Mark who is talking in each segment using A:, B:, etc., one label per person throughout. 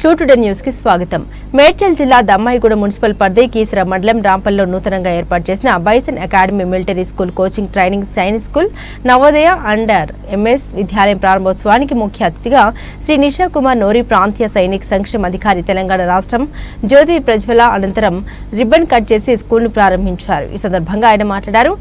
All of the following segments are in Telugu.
A: టుడే న్యూస్ కి స్వాగతం. మేడ్చల్ జిల్లా దమ్మాయిగూడ మున్సిపల్ పరిధి కీసర మండలం రాంపల్లో నూతనంగా ఏర్పాటు చేసిన bison academy military school coaching training science school Navodaya under MS విద్యాలయం ప్రారంభోత్సవానికి ముఖ్య అతిథిగా శ్రీ నిషా కుమార్ నోరి ప్రాంతీయ సైనిక సంక్షేమ అధికారి తెలంగాణ రాష్ట్రం జ్యోతి ప్రజ్వల అనంతరం రిబ్బన్ కట్ చేసి స్కూల్ ను ప్రారంభించారు. ఈ సందర్భంగా ఆయన మాట్లాడారు.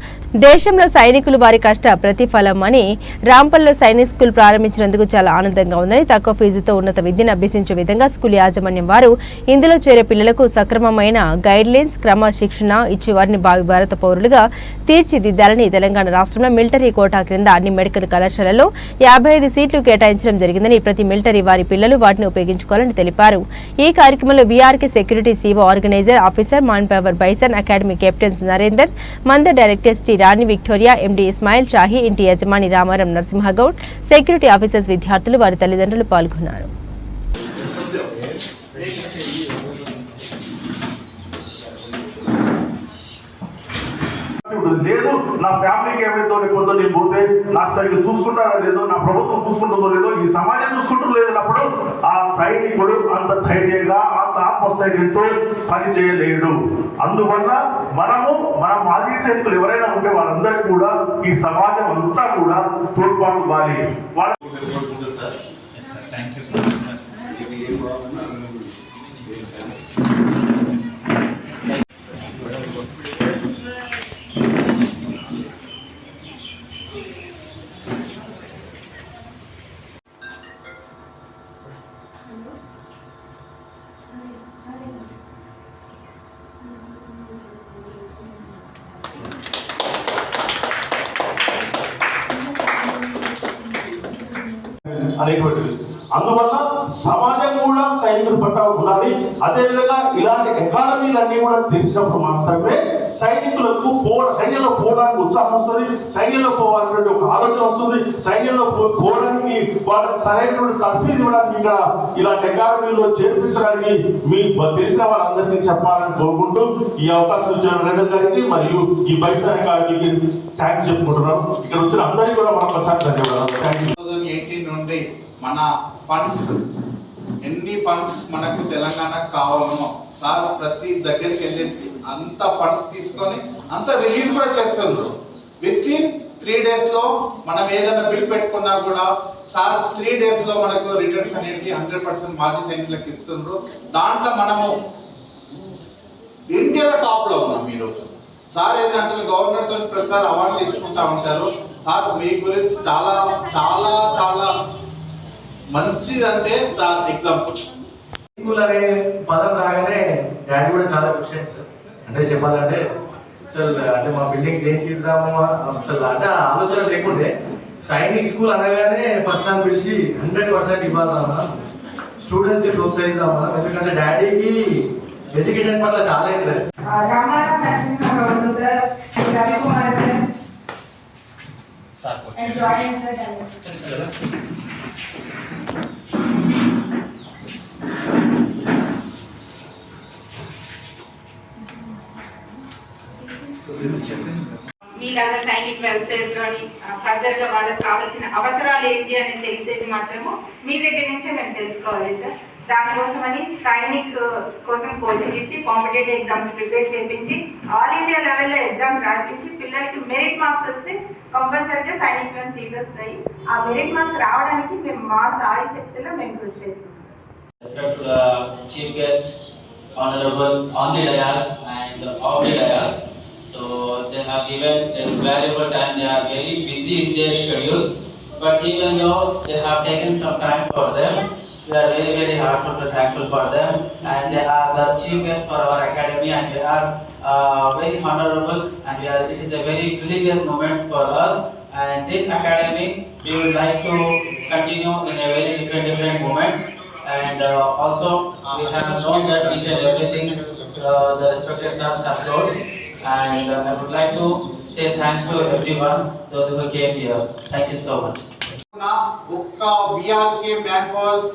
A: దేశంలో సైనికులు వారి కష్ట ప్రతిఫలం అని రాంపల్లో సైనిక్ స్కూల్ ప్రారంభించినందుకు చాలా ఆనందంగా ఉందని, తక్కువ ఫీజుతో ఉన్నత విద్యను అభ్యసించే విధంగా స్కూల్ యాజమాన్యం వారు ఇందులో చేరే పిల్లలకు సక్రమమైన గైడ్లైన్స్ క్రమశిక్షణ ఇచ్చి వారిని భావి భారత పౌరులుగా తీర్చిదిద్దాలని తెలంగాణ రాష్ట్రంలో మిలిటరీ కోటా క్రింద అన్ని మెడికల్ కళాశాలల్లో 55 సీట్లు కేటాయించడం జరిగిందని, ప్రతి మిలిటరీ వారి పిల్లలు వాటిని ఉపయోగించుకోవాలని తెలిపారు. ఈ కార్యక్రమంలో VRK security CO organizer officer manpower bison academy captain Narender, మంద directors T Rani Victoria, MD Ismail Shahi, ఇంటి యజమాని రామారం నరసింహగౌడ్, సెక్యూరిటీ ఆఫీసర్స్, విద్యార్థులు, వారి తల్లిదండ్రులు పాల్గొన్నారు.
B: లేదు నా ఫ్యామిలీకి ఏమైందో లేకపోతే నేను పోతే నాకు సరిగ్గా చూసుకుంటారో లేదో, నా ప్రభుత్వం చూసుకుంటుందో లేదో, ఈ సమాజం చూసుకుంటూ లేదన్నప్పుడు ఆ సైనికుడు అంత ధైర్యంగా అంత ఆత్మస్థైర్యంతో పని చేయలేడు. అందువల్ల మన మాజీ సైనికులు ఎవరైనా ఉంటే వాళ్ళందరికీ కూడా ఈ సమాజం అంతా కూడా తోడ్పాటు ఇవ్వాలి. అనేటువంటిది. అందువల్ల సమాజం కూడా సైనికుల పట్ల ఉండాలి. అదేవిధంగా ఇలాంటి అకాడమీలన్నీ కూడా తెరిచినప్పుడు మాత్రమే సైనికులకు సైన్యంలో పోవడానికి ఉత్సాహం వస్తుంది, సైన్యంలో పోవాలనేటువంటి ఒక ఆలోచన వస్తుంది, సైన్యంలో పోవడానికి వాళ్ళకి సరైనటువంటి తర్ఫీదు ఇవ్వడానికి ఇక్కడ ఇలాంటి అకాడమీలో చేర్పించడానికి మీకు తెలిసిన వాళ్ళందరికీ చెప్పాలని కోరుకుంటూ ఈ అవకాశం ఇచ్చిన నరేందర్ గారికి మరియు ఈ బైసన్ అకాడమీకి థ్యాంక్స్ చెప్పుకుంటున్నాం. ఇక్కడ వచ్చిన అందరికీ కూడా మరొకసారి ధన్యవాదాలు. Thank you.
C: 2018 నుండి మన ఫండ్స్ ఎన్ని ఫండ్స్ మనకు తెలంగాణకు కావాలనో సార్ ప్రతి దగ్గరికి వెళ్ళేసి అంత ఫండ్స్ తీసుకొని అంత రిలీజ్ కూడా చేస్తున్నారు. విత్ ఇన్ 3 days లో మనం ఏదైనా బిల్ పెట్టుకున్నా కూడా సార్ 3 days లో మనకు రిటర్న్స్ అనేది 100% మాజీ సైనికులకు ఇస్తున్నారు. దాంట్లో మనము ఇండియాలో టాప్ లో ఉన్నాం ఈరోజు. సార్ ఏంటంటే గవర్నర్ తో ప్రతిసారి అవార్డు తీసుకుంటా ఉంటారు. సార్ మీ గురించి చాలా చాలా చాలా మంచిదంటే సార్ ఎగ్జాంపుల్
D: స్కూల్ అనే పదం రాగానే డాడీ కూడా చాలా ఖుషి అయింది సార్. అంటే చెప్పాలంటే అసలు అంటే మా బిల్డింగ్ ఏం తీసుకురాము అసలు అంటే ఆలోచన లేకుంటే సైనిక్ స్కూల్ అనగానే ఫస్ట్ టైం పిలిచి 100% ఇవ్వాలన్నా స్టూడెంట్స్ కి ప్రోత్సహిద్దామన్నా. ఎందుకంటే డాడీకి ఎడ్యుకేషన్ పట్ల చాలా ఇంట్రెస్ట్.
E: మీలాగా సైనిక్ వెల్ఫేర్ లోని ఫర్దర్ గా వాళ్ళకి కావాల్సిన అవసరాలు ఏంటి అని తెలిసేది మాత్రము మీ దగ్గర నుంచే మేము తెలుసుకోవాలి సార్. దానికోసమని సైనిక్ కోసం కోచింగ్ ఇచ్చి కాంపిటేటివ్ ఎగ్జామ్స్ ప్రిపేర్ చేయించి ఆల్ ఇండియా లెవెల్లో ఎగ్జామ్స్ రాయించి పిల్లలకి మెరిట్ మార్క్స్ వస్తే కంపల్సరీగా సైనిక్ లో సీట్ వస్తాయి. ఆ మెరిట్ మార్క్స్ రావడానికి మేము మా సాయి శక్తిలో మేము కృషి చేస్తున్నాం.
F: Respect to the chief guest, honorable on the dais and off the dais. So they have given their valuable time. They are very busy in their schedules, but even though they have taken some time for them, we are very very heartful and thankful for them. And they are the chief guest for our academy, and they are very honorable, and it is a very religious moment for us. And this academy we would like to continue in a very different moment. And also we have known that each and everything the respected sirs have told, and I would like to say thanks to everyone, those who came here. Thank you so much.
C: ఒక్క విఆర్కే మ్యాన్ పవర్స్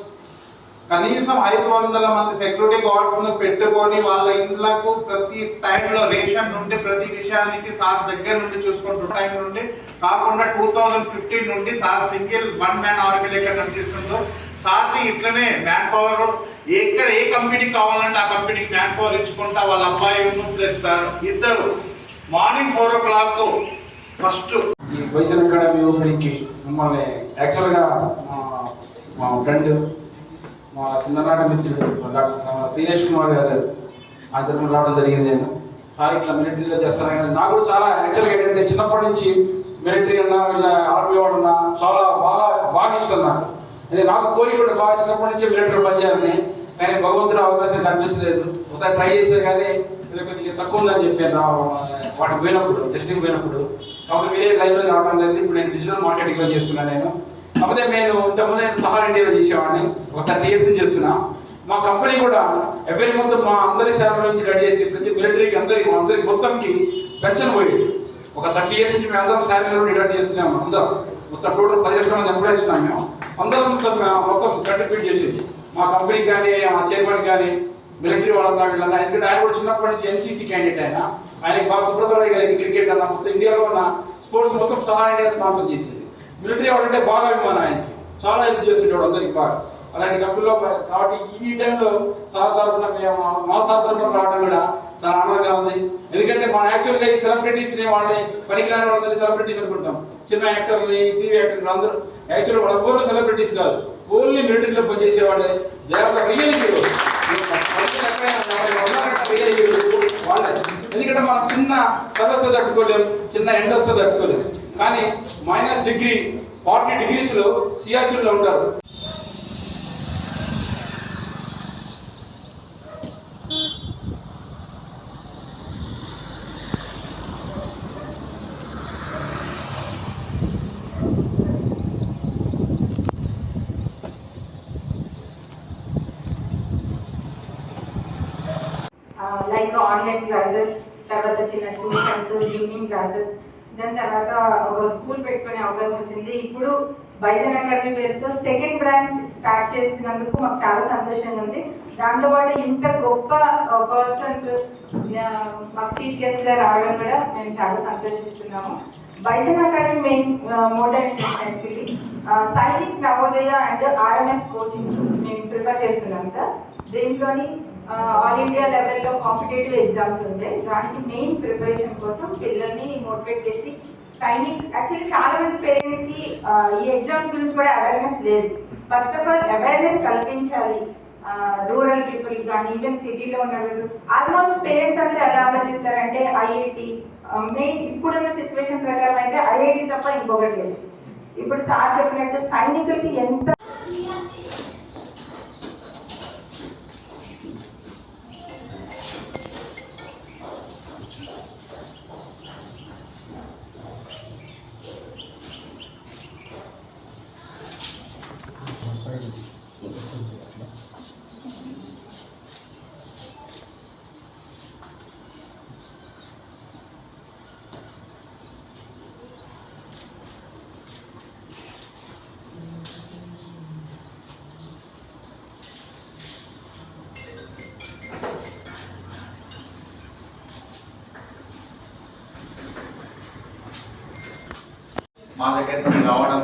C: కనీసం 500 మంది సెక్యూరిటీ గార్డ్స్ ను పెట్టుకొని వాళ్ళ ఇండ్లకు ప్రతి టైంలో రేషన్ నుండి ప్రతి విషయానికి సార్ దగ్గర నుండి చూసుకుంటూ టైం నుండి కాకుండా 2015 నుండి సార్ సింగిల్ 1 మ్యాన్ ఆర్మీ లెక్క కనిపిస్తుందో సార్ని ఇట్లనే మ్యాన్ పవర్ ఎక్కడ ఏ కంపెనీ కావాలంటే ఆ కంపెనీకి మ్యాన్ పవర్ ఇచ్చుకుంటా వాళ్ళ అబ్బాయి ప్లస్ సార్ ఇద్దరు మార్నింగ్ 4 o'clock ఫస్ట్
G: ఈ బైసన్ అకాడమీ ఓపెనింగ్కి మిమ్మల్ని యాక్చువల్గా మా ఫ్రెండ్ మా చిన్ననాటి మిత్రుడు శ్రీనేష్ కుమార్ గారు ఆ తరఫున రావడం జరిగింది. నేను సార్ ఇట్లా మిలిటరీలో చేస్తానని నాకు కూడా చాలా యాక్చువల్గా ఏంటంటే చిన్నప్పటి నుంచి మిలిటరీ అన్నా ఇలా ఆర్మీ వాడన్నా చాలా బాగా ఇష్టం నాకు. అంటే నాకు కోరిక కూడా బాగా చిన్నప్పటి నుంచి మిలిటరీ పనిచేయాలని, కానీ భగవంతుడు అవకాశం కనిపించలేదు. ఒకసారి ట్రై చేసే కానీ ఇది కొద్దిగా తక్కువ ఉందని చెప్పాను వాటికి పోయినప్పుడు టెస్టింగ్ పోయినప్పుడు. కాబట్టి వేరే లైన్లో రావడం లేదు. ఇప్పుడు నేను డిజిటల్ మార్కెటింగ్లో చేస్తున్నాను. కాకపోతే నేను ఇంతకుముందు నేను సహార ఇండియాలో చేసేవాడిని, ఒక 30 years నుంచి చేస్తున్నా. మా కంపెనీ కూడా ఎవరి మొత్తం మా అందరి శాలరీ నుంచి కట్ చేసి ప్రతి మిలిటరీకి అందరికి మొత్తంకి పెన్షన్ పోయేది. ఒక 30 years నుంచి మేము అందరం శాలరీలో డిడక్ట్ చేస్తున్నాము. అందరం మొత్తం టోటల్ 10 లక్షల మంది ఎంప్లాయీస్ ఉన్నాం. మేము అందరం మొత్తం కంట్రిబ్యూట్ చేసేది మా కంపెనీకి కానీ మా చైర్మన్ కానీ మిలిటరీ వాళ్ళన్నా వీళ్ళన్నా. ఎందుకంటే ఆయన కూడా చిన్నప్పటి నుంచి NCC క్యాండిడేట్. ఆయనకి బాగా సుబ్రతరాయ్ గారికి క్రికెట్ అన్న మొత్తం ఇండియాలో ఉన్న స్పోర్ట్స్ మొత్తం సహాయ ఇండియా స్పాన్సర్ చేసేది. మిలిటరీ వాళ్ళంటే బాగా అభిమానం ఆయనకి, చాలా హెల్ప్ చేస్తుంటాడు అందరికి బాగా. అలాంటి కంపెనీలో కాబట్టి ఈ టైంలో సార్ తరఫున మేము మా సార్ తరఫున రావడం కూడా చాలా ఆనందంగా ఉంది. ఎందుకంటే మనం యాక్చువల్గా ఈ సెలబ్రిటీస్ని వాళ్ళని పనికిరాని వాళ్ళందరినీ సెలబ్రిటీస్ అనుకుంటాం. సినిమా యాక్టర్ని, టీవీ యాక్టర్లు అందరూ యాక్చువల్గా వాళ్ళ ఎవరు సెలబ్రిటీస్ కాదు, ఓన్లీ మిలిటరీలో పనిచేసేవాళ్ళే. రియల్ హీరో వాళ్ళే. ఎందుకంటే మనం చిన్న సర్వస్వ తట్టుకోలేము, చిన్న ఎండ వస్తే తట్టుకోలేము. కానీ -40 degrees సియాచిన్లో ఉంటారు.
E: లైక్ ఆన్లైన్ క్లాసెస్, తర్వాత చిన్న ట్యూషన్స్, ఈవినింగ్ క్లాసెస్, దాని తర్వాత ఒక స్కూల్ పెట్టుకునే అవకాశం వచ్చింది. ఇప్పుడు బైసన్ అకాడమీ పేరుతో 2nd branch స్టార్ట్ చేస్తున్నందుకు మాకు చాలా సంతోషంగా ఉంది. దాంతోపాటు ఇంత గొప్ప పర్సన్స్ మాకు చీఫ్ గెస్ట్గా రావడం కూడా మేము చాలా సంతోషిస్తున్నాము. Bison academy main motto actually Sainik, Navodaya and RMS coaching మేము ప్రిఫర్ చేస్తున్నాం సార్. దీంట్లోని ఆల్ ఇండియా లెవెల్లో కాంపిటేటివ్ ఎగ్జామ్స్ ఉంటాయి. దానికి మెయిన్ ప్రిపరేషన్ కోసం పిల్లల్ని మోటివేట్ చేసి సైనిక్ యాక్చువల్లీ చాలా మంది పేరెంట్స్కి ఈ ఎగ్జామ్స్ గురించి కూడా అవేర్నెస్ లేదు. ఫస్ట్ ఆఫ్ ఆల్ అవేర్నెస్ కల్పించాలి రూరల్ పీపుల్ కానీ ఈవెన్ సిటీలో ఉన్న వాళ్ళు. ఆల్మోస్ట్ పేరెంట్స్ అందరూ ఎలా ఆలోచిస్తారంటే IIT మెయిన్ ఇప్పుడున్న సిచ్యువేషన్ ప్రకారం అయితే IIT తప్ప ఇంకొకటి లేదు. ఇప్పుడు సార్ చెప్పినట్టు సైనికులకి ఎంత
C: మా దగ్గరికి రావడం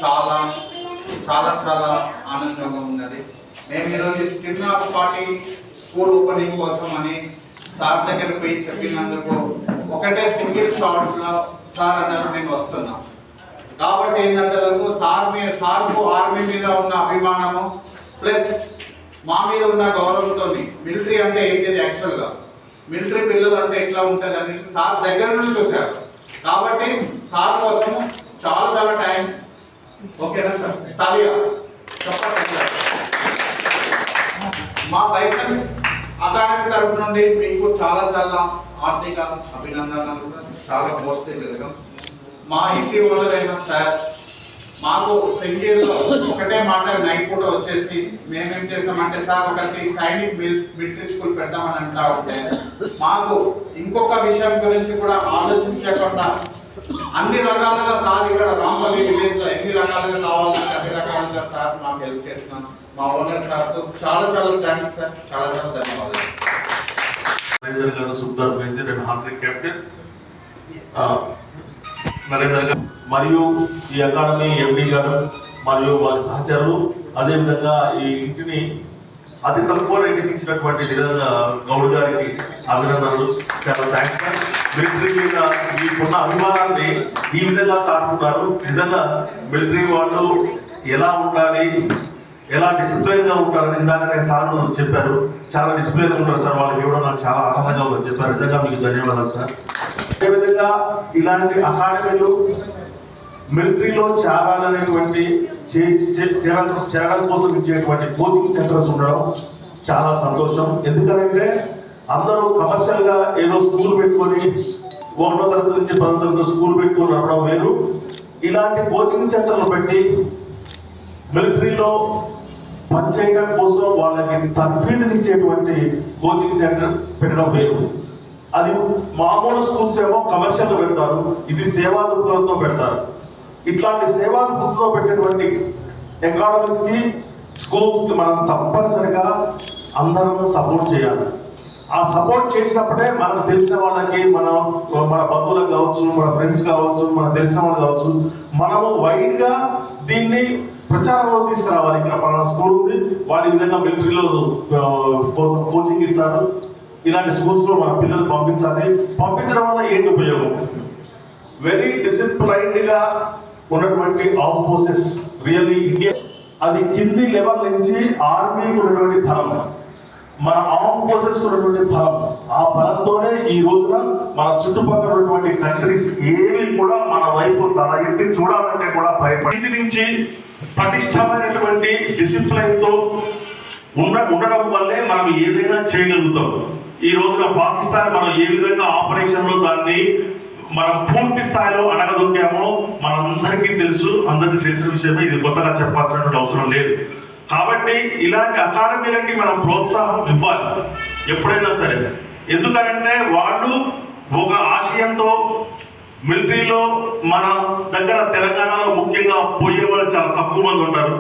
C: చాలా చాలా చాలా ఆనందంగా ఉన్నది. మేము ఈరోజు చిన్నపాటి స్కూల్ ఓపెనింగ్ కోసం అని సార్ దగ్గరికి పోయి చెప్పినందుకు ఒకటే సింగిల్ షాట్లో సార్ అన్నారు నేను వస్తున్నా. కాబట్టి ఏంటంటే సార్కు ఆర్మీ మీద ఉన్న అభిమానము ప్లస్ మా మీద ఉన్న గౌరవంతో మిలిటరీ అంటే ఏంటిది యాక్చువల్గా మిలిటరీ పిల్లలు అంటే ఎట్లా ఉంటుంది అనేది సార్ దగ్గర నుండి చూశారు. కాబట్టి సార్ కోసం చాలా చాలా థ్యాంక్స్. ఓకేనా సార్? తాలియా చెప్పండి. మా బైసన్ అకాడమీ తరఫు నుండి మీకు చాలా చాలా ఆర్థిక అభినందనలు సార్. చాలా మోస్ట్ వెల్కమ్. మా ఇంటి ఓనరైన సార్ మాకు సింగిల్లో ఒకటే మాట నైట్ పూట వచ్చేసి మేమేం చేస్తామంటే సార్ ఒకటి సైనిక్ మిలిటరీ స్కూల్ పెడతామని అంటా ఉంటే మాకు ఇంకొక విషయం గురించి కూడా ఆలోచించకుండా అన్ని రకాలుగా సార్ ఇక్కడ రాంపల్లి విలేజ్లో ఎన్ని రకాలుగా కావాలంటే అన్ని రకాలుగా సార్ మాకు హెల్ప్ చేస్తున్నాను. మా ఓనర్ సార్తో చాలా చాలా థ్యాంక్స్ సార్. చాలా చాలా ధన్యవాదాలు.
B: మేజర్ గారు, సుబ్దార్ మేజర్ అండ్ హార్ట్రీ కెప్టెన్ నరేంద్ర గారు మరియు ఈ అకాడమీ MD గారు మరియు వారి సహచరులు అదేవిధంగా ఈ ఇంటిని అతి తక్కువ రేటుకి ఇచ్చినటువంటి నిజంగా గౌడ్ గారికి అభినందనలు. చాలా థ్యాంక్స్ సార్. మిలిటరీ మీద మీకున్న అభిమానాన్ని ఈ విధంగా చాటుకున్నారు. నిజంగా మిలిటరీ వాళ్ళు ఎలా ఉండాలి, ఎలా డిసిప్లిన్ గా ఉంటారని ఇందాకనే సార్ చెప్పారు. చాలా డిసిప్లిన్ గా ఉంటారు సార్. వాళ్ళకి ఇవ్వడం నాకు చాలా ఆనందంగా ఉంది చెప్పారు. నిజంగా మీకు ధన్యవాదాలు సార్. అదేవిధంగా ఇలాంటి అకాడమీలు మిలిటరీలో చేరాలనేటువంటి చేరడం కోసం ఇచ్చేటువంటి కోచింగ్ సెంటర్స్ ఉండడం చాలా సంతోషం. ఎందుకంటే అందరూ కమర్షియల్ గా ఏదో స్కూల్ పెట్టుకొని 1వ తరగతి నుంచి 10వ తరగతి స్కూల్ పెట్టుకొని నడవడం వేరు. ఇలాంటి కోచింగ్ సెంటర్లు పెట్టి మిలిటరీలో పనిచేయడం కోసం వాళ్ళకి తర్ఫీదునిచ్చేటువంటి కోచింగ్ సెంటర్ పెట్టడం వేరు. అది మామూలు స్కూల్స్ ఏమో కమర్షియల్ పెడతారు, ఇది సేవా దృక్పథంతో పెడతారు. ఇట్లాంటి సేవా దృక్పథంతో పెట్టినటువంటి అకాడమీస్ కి స్కూల్స్ కి మనం తప్పనిసరిగా అందరం సపోర్ట్ చేయాలి. ఆ సపోర్ట్ చేసినప్పుడే మనకు తెలిసిన వాళ్ళకి మన బంధువులకు కావచ్చు, మన ఫ్రెండ్స్ కావచ్చు, మనకు తెలిసిన వాళ్ళు కావచ్చు, మనము వైడ్ గా దీన్ని ప్రచారంలో తీసుకురావాలి. ఇక్కడ మన స్కూల్ ఉంది, వాళ్ళ విధంగా మిలిటరీలో కోచింగ్ ఇస్తారు, ఇలాంటి స్కూల్స్ లో మన పిల్లలు పంపించాలి. పంపించడం వల్ల ఏంటి ఉపయోగం? వెరీ డిసిప్లైన్డ్ గా ఉన్నటువంటి ఆర్మ్ ఫోర్సెస్ రియల్లీ ఇండియా, అది కింది లెవెల్ నుంచి ఆర్మీకి ఉన్నటువంటి బలం, మన ఆర్మ్ ఫోర్సెస్ ఉన్నటువంటి బలం, ఆ బలంతోనే ఈ రోజున మన చుట్టుపక్కల ఉన్నటువంటి కంట్రీస్ ఏవి కూడా మన వైపు తల ఎత్తి చూడాలంటే కూడా భయపడి నుంచి పటిష్టమైనటువంటి డిసిప్లైన్ తో ఉండడం వల్లే మనం ఏదైనా చేయగలుగుతాం. ఈ రోజున పాకిస్తాన్ మనం ఏ విధంగా ఆపరేషన్ లో దాన్ని మనం పూర్తి స్థాయిలో అడగదొక్కామో మనందరికీ తెలుసు, అందరికీ తెలిసిన విషయమే, ఇది కొత్తగా చెప్పాల్సినటువంటి అవసరం లేదు. కాబట్టి ఇలాంటి అకాడమీలకి మనం ప్రోత్సాహం ఇవ్వాలి ఎప్పుడైనా సరే. ఎందుకంటే వాళ్ళు ఒక ఆశయంతో మిలిటరీలో మన దగ్గర తెలంగాణలో ముఖ్యంగా పోయే వాళ్ళు చాలా తక్కువ మంది ఉంటారు.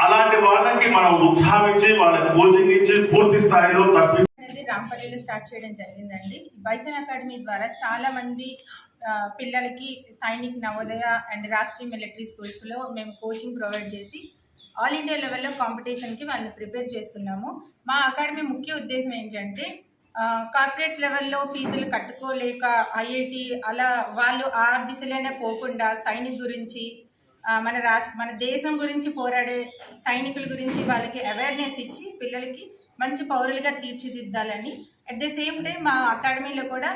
B: అలాంటి వాళ్ళకి మనం ఉత్సాహించి వాళ్ళకి కోచింగ్ ఇచ్చి పూర్తి స్థాయిలో
E: రాంపల్లిలో స్టార్ట్ చేయడం జరిగిందండి. బైసన్ అకాడమీ ద్వారా చాలా మంది పిల్లలకి సైనిక్, నవోదయ అండ్ రాష్ట్రీయ మిలిటరీ స్కూల్స్లో మేము కోచింగ్ ప్రొవైడ్ చేసి ఆల్ ఇండియా లెవెల్లో కాంపిటీషన్కి వాళ్ళని ప్రిపేర్ చేస్తున్నాము. మా అకాడమీ ముఖ్య ఉద్దేశం ఏంటంటే కార్పొరేట్ లెవెల్లో ఫీజులు కట్టుకోలేక ఐఐటి అలా వాళ్ళు ఆ దిశలోనే పోకుండా సైనిక్ గురించి మన దేశం గురించి పోరాడే సైనికుల గురించి వాళ్ళకి అవేర్నెస్ ఇచ్చి పిల్లలకి మంచి పౌరులుగా తీర్చిదిద్దాలని, అట్ ద సేమ్ టైం మా అకాడమీలో కూడా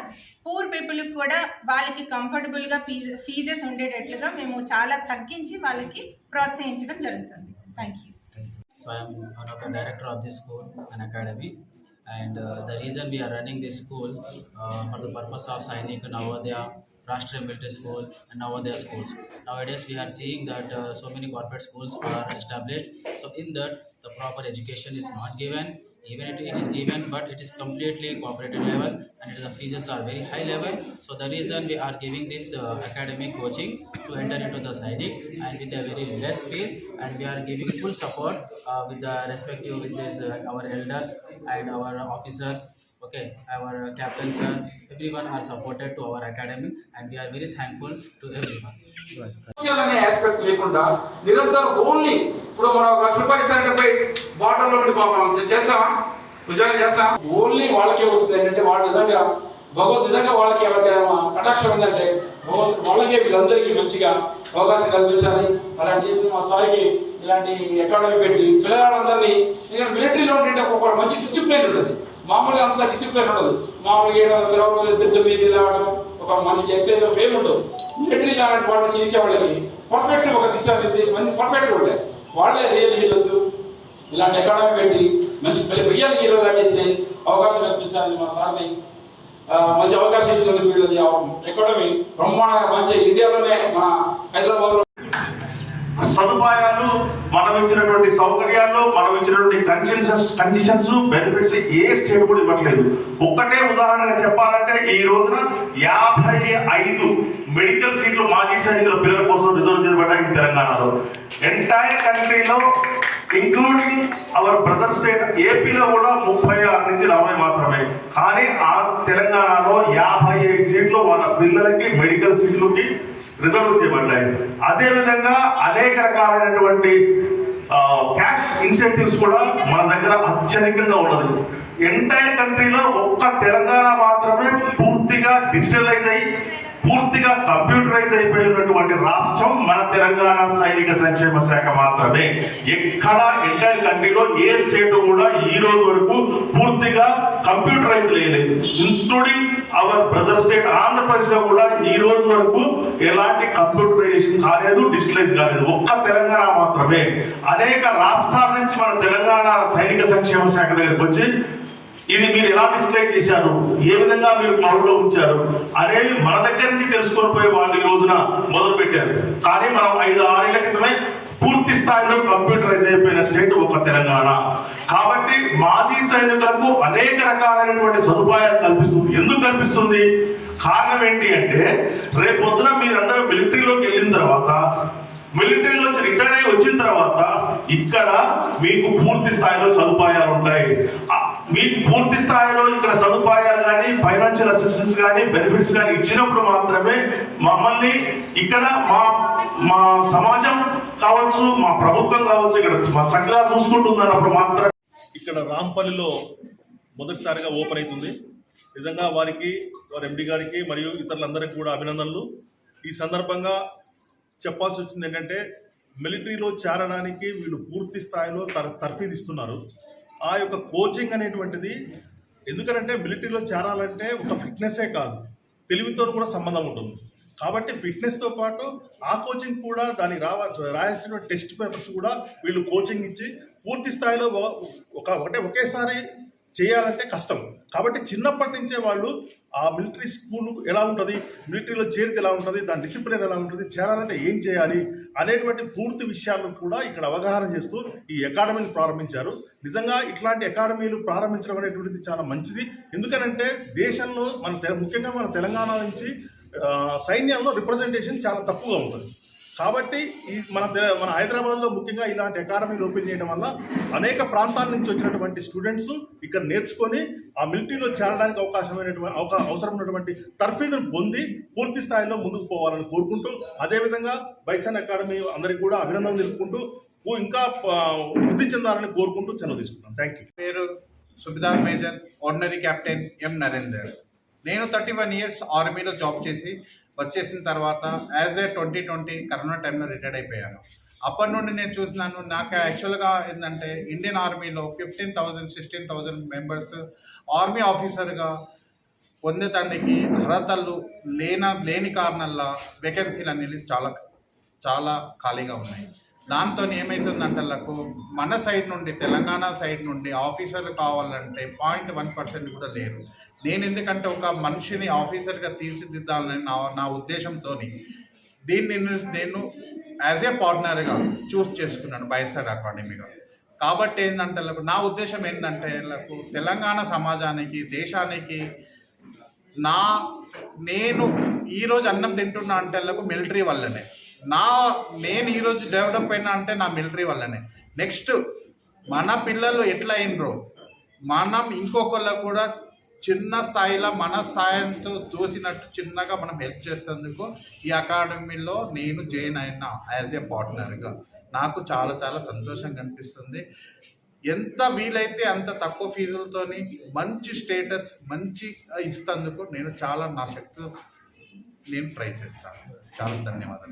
E: పూర్ పీపుల్కి కూడా వాళ్ళకి కంఫర్టబుల్గా ఫీజెస్ ఉండేటట్లుగా మేము చాలా తగ్గించి వాళ్ళకి ప్రోత్సహించడం జరుగుతుంది. Thank you.
F: So I am one of the director of this school and academy, and the reason we are running this school for the purpose of Sainik, Navodaya, Rashtriya Military School and Navodaya schools. Nowadays we are seeing that so many corporate schools are established. So in that the proper education is not given. Even it is given, but it is completely cooperative level, and the fees are very high level. So the reason we are giving this academic coaching to enter into the Sainik, and with a very less fees, and we are giving full support with the respective with this our elders and our officers. Okay, our captain sir, everyone are supported to our academy, and we are very thankful to everyone.
G: అనే ఆస్పెక్ట్ లేకుండా నిరంతరం ఓన్లీ ఇప్పుడు మనం ₹1,00,000 బార్డర్లో ఉండి పాపం చేస్తామా, నిజంగా చేస్తాం. ఓన్లీ వాళ్ళకే వస్తుంది ఏంటంటే వాళ్ళు నిజంగా భగవద్ నిజంగా వాళ్ళకి ఎవరికైనా కటాక్షం ఉందంటే వాళ్ళకే వీళ్ళందరికీ మంచిగా అవకాశం కల్పించాలి. అలాంటి చేసి మా సార్కి ఇలాంటి అకాడమీ పెట్టి పిల్లలందరినీ మిలిటరీలో ఉంటే ఒక మంచి డిసిప్లిన్ ఉంటుంది. మామూలుగా అంత డిసిప్లిన్ ఉండదు. మామూలుగా సెలవులు తెచ్చి రావడం ఒక మనిషి ఎక్సైజ్ ఏమి ఉండదు. మిలిటరీ లాంటి వాళ్ళు చేసే వాళ్ళకి పర్ఫెక్ట్ ఒక దిశానిర్దేశం అన్ని పర్ఫెక్ట్గా ఉంటాయి. వాళ్ళే రియల్ హీరోస్. ఇలాంటి అకాడమీ పెట్టి మంచి రియల్ హీరోగా చేసే అవకాశం కల్పించాలని మా సార్ని మంచి అవకాశం ఇచ్చినందుకు వీళ్ళది అకాడమీ బ్రహ్మాండంగా మంచి ఇండియాలోనే మన హైదరాబాద్లో
B: సదుపాయాలు, మనం ఇచ్చినటువంటి సౌకర్యాలు, మనం ఇచ్చినటువంటి కన్సెషన్స్ బెనిఫిట్స్ ఏ స్టేట్ కూడా ఇవ్వట్లేదు. ఒక్కటే ఉదాహరణగా చెప్పాలంటే ఈ రోజున 55 మెడికల్ సీట్లు మాజీ సైనికుల పిల్లల కోసం రిజర్వ్ చేయబడ్డాయి తెలంగాణలో. ఎంటైర్ కంట్రీలో ఇంక్లూడింగ్ అవర్ బ్రదర్ స్టేట్ ఏపీలో కూడా 36 నుంచి 40 మాత్రమే. కానీ ఆ తెలంగాణలో 55 సీట్లు వాళ్ళ పిల్లలకి మెడికల్ సీట్లకి రిజర్వ్ చేయబడ్డాయి. అదే విధంగా అనేక రకాలైనటువంటి క్యాష్ ఇన్సెంటివ్స్ కూడా మన దగ్గర అత్యధికంగా ఉన్నది. ఎంటైర్ కంట్రీలో ఒక్క తెలంగాణ మాత్రమే పూర్తిగా డిజిటలైజ్ అయ్యి పూర్తిగా కంప్యూటరైజ్ అయిపోయినటువంటి రాష్ట్రం మన తెలంగాణ సైనిక సంక్షేమ శాఖ మాత్రమే. ఎక్కడ ఎంటైర్ కంట్రీలో ఏ స్టేట్ కూడా ఈ రోజు వరకు పూర్తిగా కంప్యూటరైజ్ లేదు. Including our brother state Andhra Pradesh లో కూడా ఈ రోజు వరకు ఎలాంటి కంప్యూటరైజేషన్ కాలేదు, డిజిటలైజ్ కాలేదు. ఒక్క తెలంగాణ మాత్రమే. అనేక రాష్ట్రాల నుంచి మన తెలంగాణ సైనిక సంక్షేమ శాఖ దగ్గరికి వచ్చి ఇది మీరు ఎలా డిజిటలైజ్ చేశారు, ఏ విధంగా మీరు క్లౌడ్ లో ఉంచారు అనేవి మన దగ్గర నుంచి తెలుసుకొని పోయి వాళ్ళు ఈ రోజున మొదలు పెట్టారు. కానీ మనం 5-6 ఏళ్ల క్రితమే పూర్తి స్థాయిలో కంప్యూటరైజ్ అయిపోయిన స్టేట్ ఒక తెలంగాణ. కాబట్టి మాజీ సైనికులకు అనేక రకాలైనటువంటి సదుపాయాలు కల్పిస్తుంది. ఎందుకు కల్పిస్తుంది? కారణం ఏంటి అంటే రేపు పొద్దున మీరందరూ మిలిటరీలోకి వెళ్ళిన తర్వాత, మిలిటరీ నుంచి రిటైర్ అయ్యి వచ్చిన తర్వాత ఇక్కడ మీకు పూర్తి స్థాయిలో సదుపాయాలు ఉంటాయి. మీకు పూర్తి స్థాయిలో ఇక్కడ సదుపాయాలు కానీ ఫైనాన్షియల్ అసిస్టెన్స్ కానీ బెనిఫిట్స్ కానీ ఇచ్చినప్పుడు మాత్రమే మమ్మల్ని ఇక్కడ మా సమాజం కావచ్చు, మా ప్రభుత్వం కావచ్చు ఇక్కడ చక్కగా చూసుకుంటుంది అన్నప్పుడు మాత్రమే.
H: ఇక్కడ రాంపల్లిలో మొదటిసారిగా ఓపెన్ అవుతుంది. నిజంగా వారి ఎండి గారికి మరియు ఇతరులందరికీ కూడా అభినందనలు. ఈ సందర్భంగా చెప్పాల్సి వచ్చింది ఏంటంటే మిలిటరీలో చేరడానికి వీళ్ళు పూర్తి స్థాయిలో తర్ఫీదు ఇస్తున్నారు. ఆ యొక్క కోచింగ్ అనేటువంటిది ఎందుకంటే మిలిటరీలో చేరాలంటే ఒక ఫిట్నెస్సే కాదు, తెలివితో కూడా సంబంధం ఉంటుంది. కాబట్టి ఫిట్నెస్తో పాటు ఆ కోచింగ్ కూడా దానికి రాయాల్సిన టెస్ట్ పేపర్స్ కూడా వీళ్ళు కోచింగ్ ఇచ్చి పూర్తి స్థాయిలో ఒకేసారి చేయాలంటే కష్టం. కాబట్టి చిన్నప్పటి నుంచే వాళ్ళు ఆ మిలిటరీ స్కూల్ ఎలా ఉంటుంది, మిలిటరీలో చేరితే ఎలా ఉంటుంది, దాని డిసిప్లిన్ ఎలా ఉంటుంది, చేరాలంటే ఏం చేయాలి అనేటువంటి పూర్తి విషయాలను కూడా ఇక్కడ అవగాహన చేస్తూ ఈ అకాడమీని ప్రారంభించారు. నిజంగా ఇట్లాంటి అకాడమీలు ప్రారంభించడం అనేటువంటిది చాలా మంచిది. ఎందుకనంటే దేశంలో ముఖ్యంగా మన తెలంగాణ నుంచి సైన్యంలో రిప్రజెంటేషన్ చాలా తక్కువగా ఉంటుంది. కాబట్టి మన హైదరాబాద్లో ముఖ్యంగా ఇలాంటి అకాడమీలు ఓపెన్ చేయడం వల్ల అనేక ప్రాంతాల నుంచి వచ్చినటువంటి స్టూడెంట్స్ ఇక్కడ నేర్చుకొని ఆ మిలిటరీలో చేరడానికి అవసరం ఉన్నటువంటి తర్ఫీదును పొంది పూర్తి స్థాయిలో ముందుకు పోవాలని కోరుకుంటూ, అదేవిధంగా బైసన్ అకాడమీ అందరికీ కూడా అభినందనలు తెలుపుకుంటూ ఇంకా వృద్ధి చెందాలని కోరుకుంటూ సెలవు తీసుకున్నాం. Thank you.
C: పేరు సుబిదార్ మేజర్ ఆర్డినరీ కెప్టెన్ ఎం నరేందర్. నేను 31 ఇయర్స్ ఆర్మీలో జాబ్ చేసి వచ్చేసిన తర్వాత యాజ్ ఏ 2020 కరోనా టైంలో రిటైర్డ్ అయిపోయాను. అప్పటి నుండి నేను చూసినాను, నాకు యాక్చువల్గా ఏంటంటే ఇండియన్ ఆర్మీలో 15,000-16,000 మెంబర్స్ ఆర్మీ ఆఫీసర్గా పొందేదానికి అర్హతలు లేని కారణాల వేకెన్సీలు అనేది చాలా ఖాళీగా ఉన్నాయి. దాంతో ఏమవుతుందంటే మన సైడ్ నుండి తెలంగాణ సైడ్ నుండి ఆఫీసర్లు కావాలంటే 0.1% కూడా లేరు. నేను ఎందుకంటే ఒక మనిషిని ఆఫీసర్గా తీర్చిదిద్దాలని నా ఉద్దేశంతో దీన్ని నేను యాజ్ ఏ పార్ట్నర్గా చూస్ చేసుకున్నాను బైసన్ అకాడమీగా. కాబట్టి ఏంటంటే నా ఉద్దేశం ఏంటంటే తెలంగాణ సమాజానికి, దేశానికి నేను ఈరోజు అన్నం తింటున్నా అంటే మిలిటరీ వల్లనే. నేను ఈరోజు డెవలప్ అయినా అంటే నా మిలిటరీ వల్లనే. నెక్స్ట్ మన పిల్లలు ఎట్లా అయినరో మనం ఇంకొకళ్ళకు కూడా చిన్న స్థాయిలో మన స్థాయితో చూసినట్టు చిన్నగా మనం హెల్ప్ చేసేందుకు ఈ అకాడమీలో నేను జాయిన్ అయినా యాజ్ ఏ పార్ట్నర్గా నాకు చాలా సంతోషంగా అనిపిస్తుంది. ఎంత వీలైతే అంత తక్కువ ఫీజులతో మంచి స్టేటస్ ఇస్తేందుకు నేను నా శక్తి ట్రై చేస్తాను. చాలా ధన్యవాదాలు.